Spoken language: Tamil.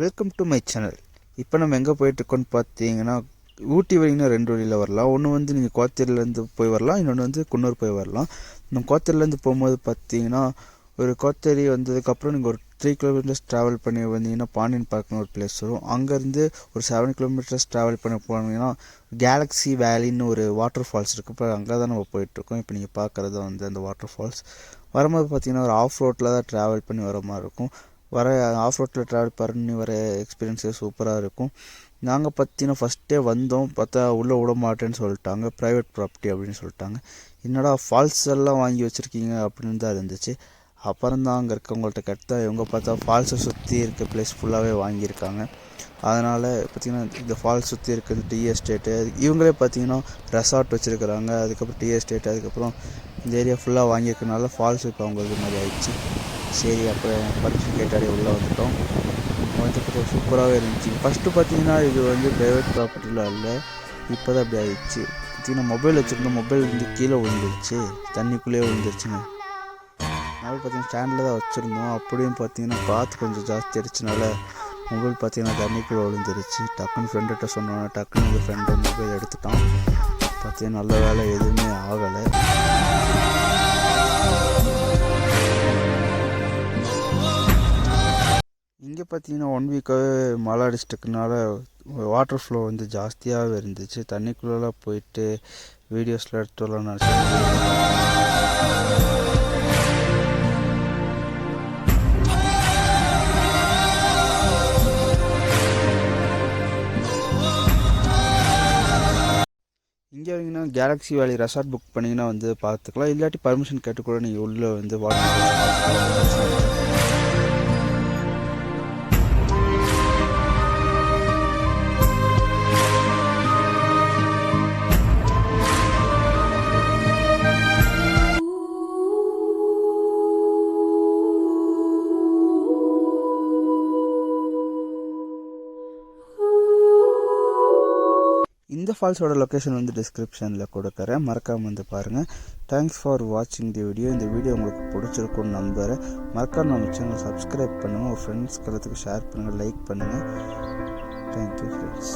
Welcome to my channel. இப்போ நம்ம எங்கே போயிட்டுருக்கோன்னு பார்த்தீங்கன்னா, ஊட்டி வழின்னா 2 வழியில் வரலாம். ஒன்று வந்து நீங்கள் கோத்தேரியிலேருந்து போய் வரலாம், இன்னொன்று வந்து குன்னூர் போய் வரலாம். நம்ம கோத்தேரியிலேருந்து போகும்போது பார்த்தீங்கன்னா, ஒரு கோத்தேரி வந்ததுக்கப்புறம் நீங்கள் ஒரு 3 கிலோமீட்டர்ஸ் ட்ராவல் பண்ணி வந்தீங்கன்னா பாண்டியன் பார்க்னு ஒரு பிளேஸ் வரும். அங்கேருந்து ஒரு 7 கிலோமீட்டர்ஸ் ட்ராவல் பண்ணி போனீங்கன்னா கேலக்ஸி வேலின்னு ஒரு வாட்டர் ஃபால்ஸ் இருக்குது. இப்போ அங்கே தான் நம்ம போயிட்டுருக்கோம். இப்போ நீங்கள் பார்க்குறது அந்த வாட்டர் ஃபால்ஸ். வரும்போது பார்த்தீங்கன்னா ஒரு ஆஃப் ரோட்டில் தான் ட்ராவல் பண்ணி வர மாதிரி இருக்கும். ஆஃப் ரோட்டில் ட்ராவல் பண்ணி வர எக்ஸ்பீரியன்ஸே சூப்பராக இருக்கும். நாங்கள் பார்த்தீங்கன்னா ஃபஸ்ட்டே வந்தோம், பார்த்தா உள்ளே விட மாட்டேன்னு சொல்லிட்டாங்க, ப்ரைவேட் ப்ராப்பர்ட்டி அப்படின்னு சொல்லிட்டாங்க. என்னடா ஃபால்ஸ் எல்லாம் வாங்கி வச்சுருக்கீங்க அப்படின்னு தான் இருந்துச்சு. அப்புறம் தான் அங்கே இருக்கவங்கள்ட்ட கேட்டால் இவங்க பார்த்தா ஃபால்ஸை சுற்றி இருக்க பிளேஸ் ஃபுல்லாகவே வாங்கியிருக்காங்க. அதனால் பார்த்திங்கன்னா இந்த ஃபால்ஸ் சுற்றி இருக்க டீ எஸ்டேட்டு, இவங்களே பார்த்திங்கன்னா ரெசார்ட் வச்சுருக்குறாங்க. அதுக்கப்புறம் டீ எஸ்டேட்டு, அதுக்கப்புறம் இந்த ஏரியா ஃபுல்லாக வாங்கியிருக்கனால ஃபால்ஸ் இப்போ அவங்களுக்கு மாதிரி ஆயிடுச்சு. சரி, அப்புறம் பர்மிஷன் கேட்டாலே உள்ளே வந்துட்டோம். வந்துட்டு சூப்பராகவே இருந்துச்சு. ஃபஸ்ட்டு பார்த்தீங்கன்னா இது ப்ரைவேட் ப்ராப்பர்ட்டியில் இல்லை, இப்போ தான் அப்படி ஆகிடுச்சு. பார்த்திங்கன்னா மொபைல் வச்சுருந்தோம், மொபைல் கீழே விழுந்துருச்சு, தண்ணிக்குள்ளேயே விழுந்துருச்சுங்க. மொபைல் பார்த்திங்கன்னா ஸ்டாண்டில் தான் வச்சுருந்தோம். அப்படியும் பார்த்திங்கன்னா காற்று கொஞ்சம் ஜாஸ்தி அடிச்சனால மொபைல் பார்த்திங்கன்னா தண்ணிக்குள்ளே விழுந்துருச்சு. டக்குன்னு ஃப்ரெண்டுகிட்ட சொன்னோன்னா டக்குன்னு எங்கள் ஃப்ரெண்டு மொபைல் எடுத்துட்டான். பார்த்திங்கன்னா நல்ல வேலை எதுவுமே ஆகலை. இங்கே பார்த்தீங்கன்னா 1 வீக்காகவே மழை அடிச்சிட்டுக்குனால வாட்டர் ஃப்ளோ ஜாஸ்தியாகவே இருந்துச்சு. தண்ணிக்குள்ளெல்லாம் போயிட்டு வீடியோஸில் எடுத்துலாம் நினச்சி இங்கே வந்தீங்கன்னா கேலக்ஸி வேலி ரெசார்ட் புக் பண்ணிங்கன்னா பார்த்துக்கலாம். இல்லாட்டி பர்மிஷன் கேட்டு கூட நீங்கள் உள்ளே வாட்டர் இந்த ஃபால்ஸோட லொக்கேஷன் டிஸ்கிரிப்ஷனில் கொடுக்குறேன், மறக்காமல் பாருங்கள். தேங்க்ஸ் ஃபார் வாட்சிங் தி வீடியோ. இந்த வீடியோ உங்களுக்கு பிடிச்சிருக்குன்னு நம்புகிறேன். மறக்காம நம்ம சேனல் சப்ஸ்கிரைப் பண்ணுங்கள், உங்கள் ஃப்ரெண்ட்ஸ்க்கு எல்லாத்துக்கும் ஷேர் பண்ணுங்கள், லைக் பண்ணுங்கள். Thank you friends.